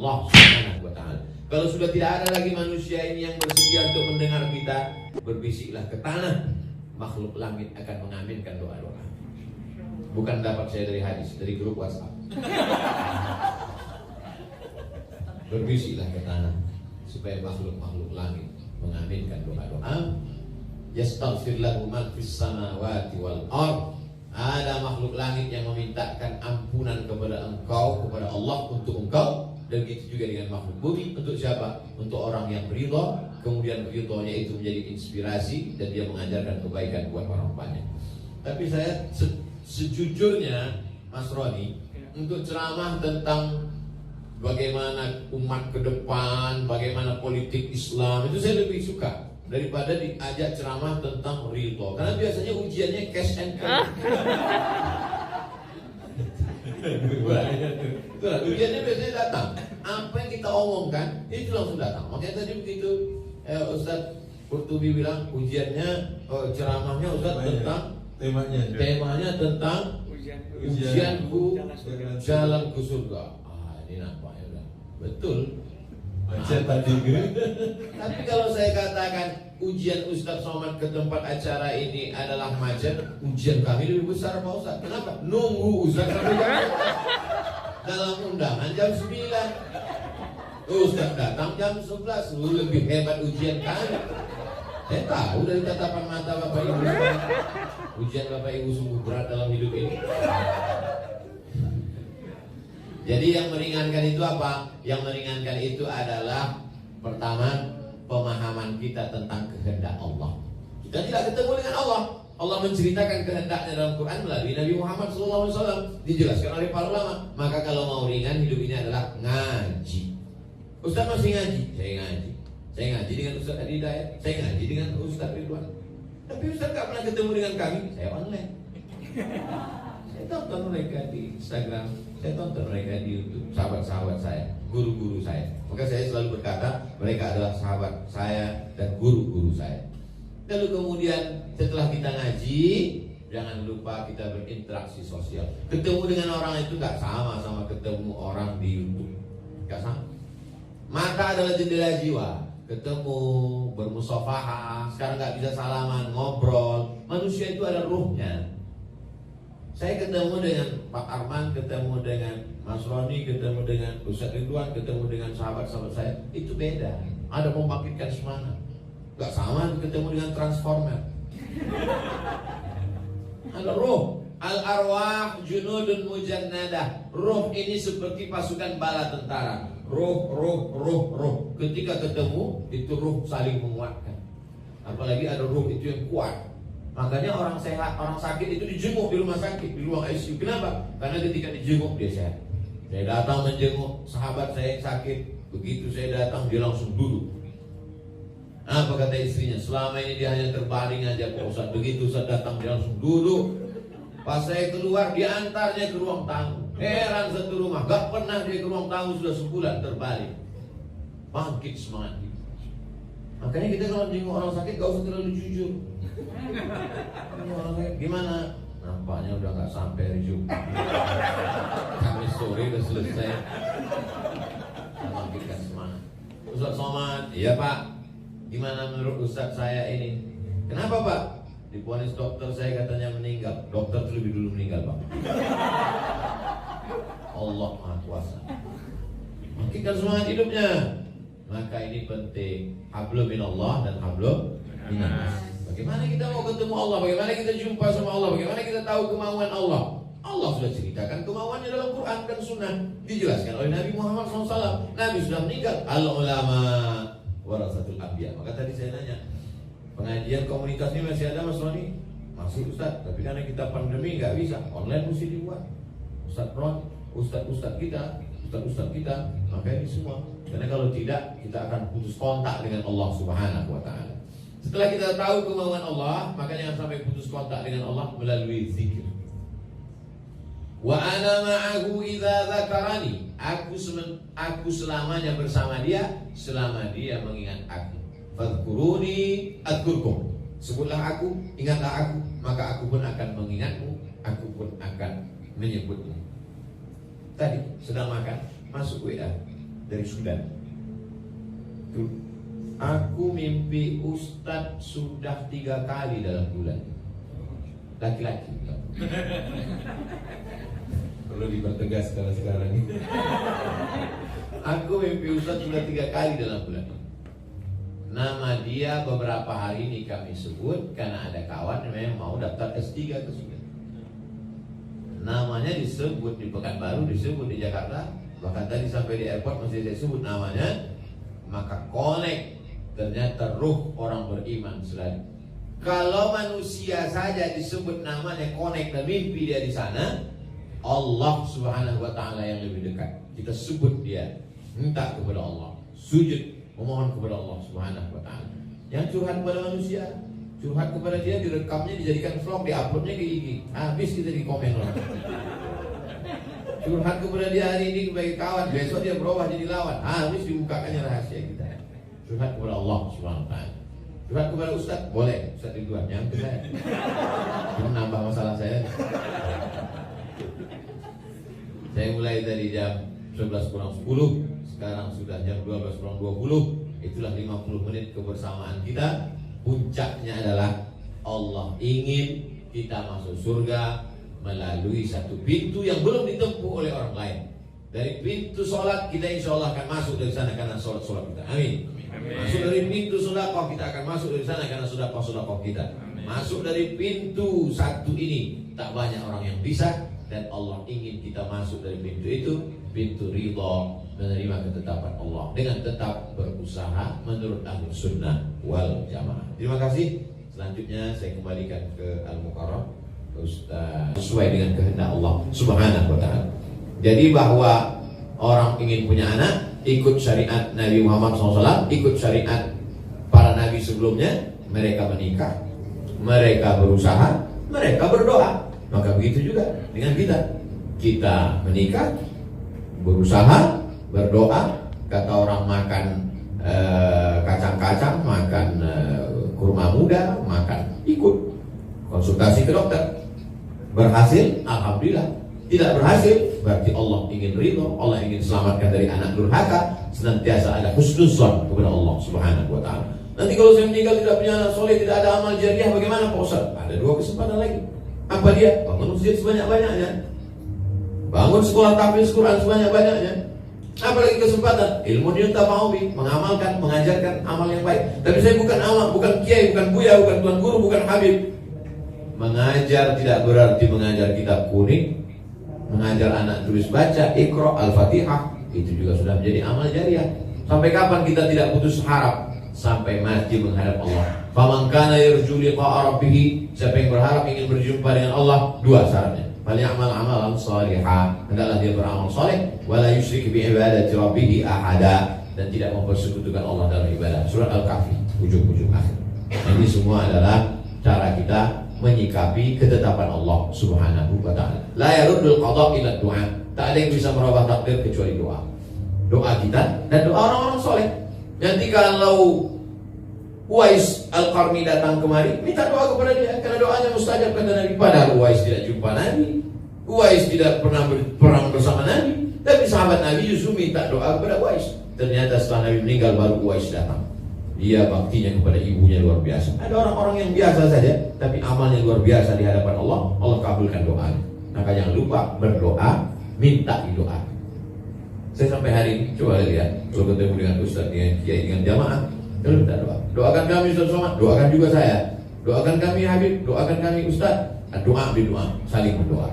Allah Subhanahu wa ta'ala. Kalau sudah tidak ada lagi manusia ini yang bersedia untuk mendengar kita, berbisiklah ke tanah, makhluk langit akan mengaminkan doa-doa. Bukan dapat saya dari hadis, dari grup WhatsApp. Berbisiklah ke tanah supaya makhluk-makhluk langit mengaminkan doa-doa. Yastaghfir lahu man fis samawati wal ardh. Ada makhluk langit yang memintakan ampunan kepada engkau, kepada Allah untuk engkau. Dan begitu juga dengan makhluk bumi. Untuk siapa? Untuk orang yang ridha. Kemudian ridhonya itu menjadi inspirasi dan dia mengajarkan kebaikan buat orang banyak. Tapi saya sejujurnya Mas Roni, untuk ceramah tentang bagaimana umat ke depan, bagaimana politik Islam, itu saya lebih suka daripada diajak ceramah tentang ridho. Karena biasanya ujiannya cash and carry. Ujiannya biasanya datang. Apa yang kita omongkan itu langsung datang. Makanya tadi begitu Ustadz Qurtubi bilang ujiannya, ceramahnya Ustadz tentang temanya tentang ujianku jalan ke surga. Ini nampaknya udah betul. Tapi kalau saya katakan ujian Ustadz Somad ke tempat acara ini adalah macet, ujian kami lebih besar Pak Ustadz. Kenapa? Nunggu Ustadz sampai jam dalam undangan jam 9. Ustadz datang jam 11. Lebih hebat ujian kami. Saya tahu dari tatapan mata Bapak Ibu, ujian Bapak Ibu sungguh berat dalam hidup ini. Jadi yang meringankan itu apa? Yang meringankan itu adalah pertama, pemahaman kita tentang kehendak Allah. Kita tidak ketemu dengan Allah. Allah menceritakan kehendaknya dalam Quran melalui Nabi Muhammad SAW. Dijelaskan oleh para ulama. Maka kalau mau ringan hidup ini adalah ngaji. Ustaz masih ngaji? Saya ngaji. Saya ngaji dengan Ustaz Adi Hidayat. Saya ngaji dengan Ustaz Ridwan. Tapi Ustaz gak pernah ketemu dengan kami. Saya online. Saya tonton mereka di Instagram, saya tonton mereka di YouTube, sahabat-sahabat saya, guru-guru saya. Maka saya selalu berkata, mereka adalah sahabat saya dan guru-guru saya. Lalu kemudian setelah kita ngaji, jangan lupa kita berinteraksi sosial. Ketemu dengan orang itu gak sama ketemu orang di YouTube. Gak sama. Mata adalah jendela jiwa. Ketemu, bermusafahah, sekarang gak bisa salaman, ngobrol. Manusia itu ada ruhnya. Saya ketemu dengan Pak Arman, ketemu dengan Mas Roni, ketemu dengan Ustaz Ridwan, ketemu dengan sahabat-sahabat saya. Itu beda. Ada membangkitkan semangat. Gak sama ketemu dengan transformer. Ada roh. Al-arwah junudun mujannadah. Roh ini seperti pasukan bala tentara. Roh. Ketika ketemu, itu roh saling menguatkan. Apalagi ada roh itu yang kuat. Makanya orang sehat, orang sakit itu dijenguk di rumah sakit, di ruang ICU. Kenapa? Karena ketika dijenguk dia sehat. Saya datang menjenguk sahabat saya yang sakit. Begitu saya datang dia langsung duduk. Apa kata istrinya? Selama ini dia hanya terbaring aja Pak Ustaz. Begitu saya datang dia langsung duduk. Pas saya keluar diantarnya ke ruang tamu. Heran satu rumah, gak pernah dia ke ruang tamu sudah sebulan terbaring. Bangkit semangat. Makanya kita kalau menjenguk orang sakit gak usah terlalu jujur. Gimana? Nampaknya udah gak sampai hari Jumat. Kamis sore udah selesai. Bangkitkan semangat. Ustaz Somad, iya Pak. Gimana menurut Ustaz saya ini? Kenapa Pak? Diponis dokter saya katanya meninggal. Dokter itu lebih dulu meninggal Pak. Allah Maha Kuasa. Bangkitkan semangat hidupnya. Maka ini penting. Hablum minallah dan hablum minannas. Bagaimana kita mau ketemu Allah? Bagaimana kita jumpa sama Allah? Bagaimana kita tahu kemauan Allah? Allah sudah ceritakan kemauannya dalam Quran dan Sunnah. Dijelaskan oleh Nabi Muhammad SAW. Nabi sudah meninggal. Al-ulama warasatul anbiya. Maka tadi saya nanya, pengajian komunitas ini masih ada Mas Roni? Masih Ustaz. Tapi karena kita pandemi nggak bisa. Online mesti dibuat. Ustaz Ron, Ustaz kita, maka ini semua. Karena kalau tidak, kita akan putus kontak dengan Allah Subhanahu wa ta'ala. Setelah kita tahu kemauan Allah, maka jangan sampai putus kontak dengan Allah melalui zikir. Wa ana ma'ahu idza dzakarani. Aku selamanya bersama dia selama dia mengingat aku. Fadhkuruni adzkurkum. Sebutlah aku, ingatlah aku, maka aku pun akan mengingatmu, aku pun akan menyebutmu. Tadi sedang makan, masuk WA. dari Sudan. Tuh. Aku mimpi Ustadz sudah 3 kali dalam bulan. Laki-laki. Perlu dipertegas kalau sekarang ini. Aku mimpi Ustadz sudah 3 kali dalam bulan. Nama dia beberapa hari ini kami sebut karena ada kawan yang memang mau daftar S3 ke Sudan. Namanya disebut di Pekanbaru, disebut di Jakarta, bahkan tadi sampai di airport masih saya sebut namanya. Maka connect, ternyata ruh orang beriman selalu. Kalau manusia saja disebut namanya connect dan mimpi dia di sana, Allah Subhanahu wa taala yang lebih dekat. Kita sebut dia, minta kepada Allah, sujud, memohon kepada Allah Subhanahu wa taala. Yang curhat kepada manusia, curhat kepada dia, direkamnya, dijadikan vlog, diuploadnya ke IG. Habis kita di komen orang. Curhat kepada dia hari ini sebagai kawan, besok dia berubah jadi lawan. Habis dibukakannya rahasia kita. Curhat kepada Allah Subhanahu wa taala. Curhat kepada Ustaz, boleh. Ustaz Ridwan, yang ke saya. Cuma nambah masalah saya. Saya mulai dari jam 11 kurang 10, sekarang sudah jam 12 kurang 20. Itulah 50 menit kebersamaan kita. Puncaknya adalah Allah ingin kita masuk surga melalui satu pintu yang belum ditempuh oleh orang lain. Dari pintu sholat kita insya Allah akan masuk dari sana karena sholat kita. Amin. Masuk dari pintu sedekah kita akan masuk dari sana karena sedekah kita. Masuk dari pintu satu ini tak banyak orang yang bisa, dan Allah ingin kita masuk dari pintu itu, pintu ridha, menerima ketetapan Allah dengan tetap berusaha menurut Ahlus Sunnah wal Jamaah. Terima kasih. Selanjutnya saya kembalikan ke Al-Mukarram Ustaz, sesuai dengan kehendak Allah Subhanahu wa taala. Jadi bahwa orang ingin punya anak, ikut syariat Nabi Muhammad SAW, ikut syariat para nabi sebelumnya, mereka menikah, mereka berusaha, mereka berdoa. Maka begitu juga dengan kita. Kita menikah, berusaha, berdoa. Kata orang makan kacang-kacang, makan kurma muda, makan, ikut konsultasi ke dokter. Berhasil, alhamdulillah. Tidak berhasil, berarti Allah ingin ridho, Allah ingin selamatkan dari anak durhaka. Senantiasa ada husnuzon kepada Allah Subhanahu wa taala. Nanti kalau saya meninggal tidak punya anak soleh, tidak ada amal jariah, bagaimana Pak Ustaz? Ada 2 kesempatan lagi. Apa dia? Bangun masjid sebanyak-banyaknya, bangun sekolah tahfiz Quran sebanyak-banyaknya. Apalagi kesempatan ilmu nyata maubi, mengamalkan, mengajarkan amal yang baik. Tapi saya bukan amal, bukan kiai, bukan buya, bukan tuan guru, bukan habib. Mengajar tidak berarti mengajar kitab kuning. Mengajar anak tulis baca, Iqra, Al-Fatihah, itu juga sudah menjadi amal jariah. Sampai kapan kita tidak putus harap? Sampai mati menghadap Allah. Faman kana yarju liqa'a rabbih, siapa yang berharap ingin berjumpa dengan Allah, 2 syaratnya. Falyamal amalan shalihan, hendaklah dia beramal saleh, wala yusyrik bi ibadati rabbih ahada, dan tidak mempersekutukan Allah dalam ibadah. Surat Al-Kahfi, ujung-ujung akhir. Ini semua adalah cara kita menyikapi ketetapan Allah Subhanahu wa taala. La yaruddul qada illa du'a. Tak ada yang bisa merubah takdir kecuali doa. Doa kita dan doa orang-orang soleh. Nanti kalau Uwais Al-Qarni datang kemari, minta doa kepada dia karena doanya mustajab kata Nabi. Padahal Uwais tidak jumpa Nabi, Uwais tidak pernah berperang bersama Nabi, tapi sahabat Nabi justru minta doa kepada Uwais. Ternyata setelah Nabi meninggal baru Uwais datang. Dia baktinya kepada ibunya luar biasa. Ada orang-orang yang biasa saja, tapi amalnya luar biasa di hadapan Allah. Allah kabulkan doanya. Maka jangan lupa berdoa, minta didoa. Saya sampai hari ini coba lihat, kalau ketemu dengan Ustaz, dengan kiai, dengan jamaah, kalau minta doa. Doakan kami Ustaz Somad, doakan juga saya. Doakan kami Habib, doakan kami Ustaz. Doa berdoa, saling berdoa.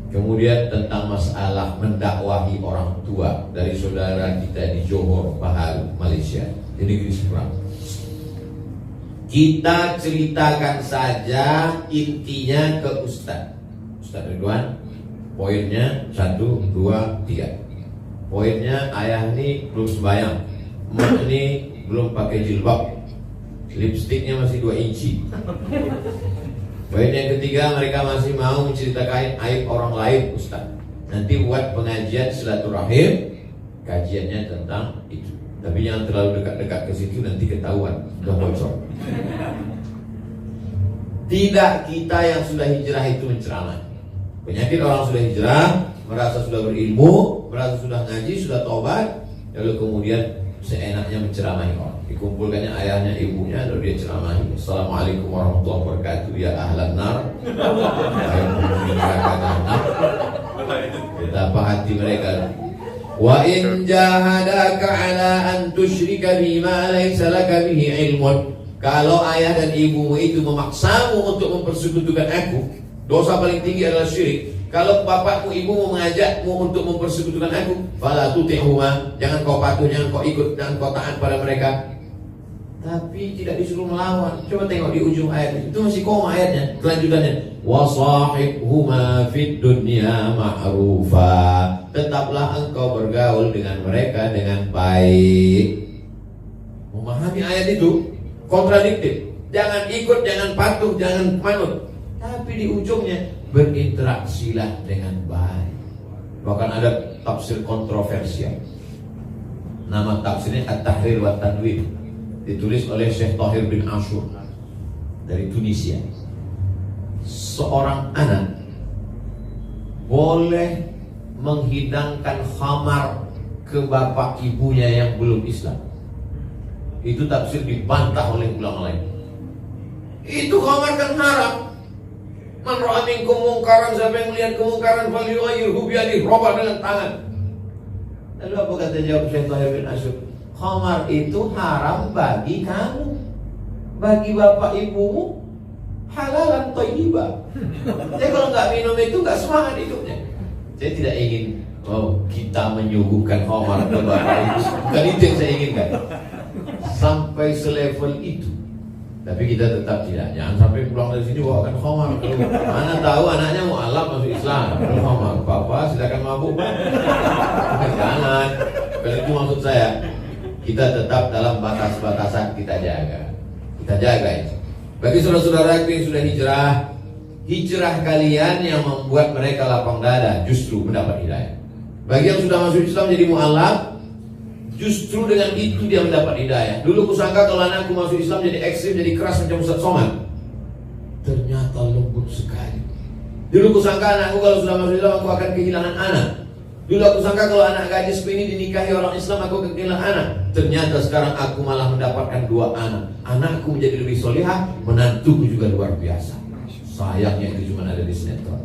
Kemudian tentang masalah mendakwahi orang tua dari saudara kita di Johor Bahru, Malaysia, di negeri seberang. Kita ceritakan saja intinya ke Ustaz Ridwan. Poinnya 1, 2, 3. Poinnya, ayah ini belum sembahyang, mak ini belum pakai jilbab, lipstiknya masih 2 inci. Poin yang ketiga, mereka masih mau menceritakan aib orang lain Ustaz. Nanti buat pengajian silaturahim, kajiannya tentang itu. Tapi jangan terlalu dekat-dekat ke situ, nanti ketahuan udah bocor. Tidak kita yang sudah hijrah itu menceramah. Penyakit orang sudah hijrah, merasa sudah berilmu, merasa sudah ngaji, sudah tobat, Lalu kemudian seenaknya menceramahi orang. Dikumpulkannya ayahnya, ibunya, lalu dia ceramahi. Assalamualaikum warahmatullahi wabarakatuh. Ya ahlan nar. Betapa hati mereka. Wa in jahadaka ala an tusyrika bima laysa laka bihi ilmun. Kalau ayah dan ibumu itu memaksamu untuk mempersekutukan aku, dosa paling tinggi adalah syirik. Kalau bapakmu, ibumu mengajakmu untuk mempersekutukan aku, fala tuti'huma, jangan kau patuh, jangan kau ikut, jangan kau taat pada mereka. Tapi tidak disuruh melawan. Coba tengok di ujung ayat itu masih koma ayatnya, kelanjutannya. Wa sahibhuma fid dunya ma'rufa. Tetaplah engkau bergaul dengan mereka dengan baik. Memahami ayat itu kontradiktif. Jangan ikut, jangan patuh, jangan manut. Tapi di ujungnya berinteraksilah dengan baik. Bahkan ada tafsir kontroversial. Nama tafsirnya At-Tahrir wa Tanwir, ditulis oleh Syekh Tahir bin Ashur dari Tunisia. Seorang anak boleh menghidangkan khamar ke bapak ibunya yang belum Islam. Itu tafsir dibantah oleh ulama lain. Itu khamar kan haram. Man ra'a minkum mungkaran, siapa yang melihat kemungkaran falyughayyirhu bi yadihi, robah dengan tangan. Lalu apa kata jawab Syekh Tahir bin Ashur? Khamar itu haram bagi kamu, bagi bapak ibumu halalan thayyibah. Jadi kalau nggak minum itu nggak semangat hidupnya. Saya tidak ingin kita menyuguhkan khamar ke bapak ibu. Bukan itu yang saya inginkan. Sampai selevel itu. Tapi kita tetap tidak. Jangan sampai pulang dari sini bawakan khamar. Mana tahu anaknya mau alam masuk Islam. Kalau khamar, Bapak silakan mabuk. Jangan. Bukan itu maksud saya. Kita tetap dalam batas-batasan kita jaga. Kita jaga itu. Bagi saudara-saudara yang sudah hijrah, hijrah kalian yang membuat mereka lapang dada justru mendapat hidayah. Bagi yang sudah masuk Islam jadi mu'alaf, justru dengan itu dia mendapat hidayah. Dulu kusangka kalau anakku masuk Islam jadi ekstrim, jadi keras macam Ustaz Somad. Ternyata lembut sekali. Dulu kusangka anakku kalau sudah masuk Islam aku akan kehilangan anak. Dulu aku sangka kalau anak gadisku ini dinikahi orang Islam aku akan kehilangan anak. Ternyata sekarang aku malah mendapatkan 2 anak. Anakku menjadi lebih solihah, menantuku juga luar biasa. Sayangnya itu cuma ada di sinetron.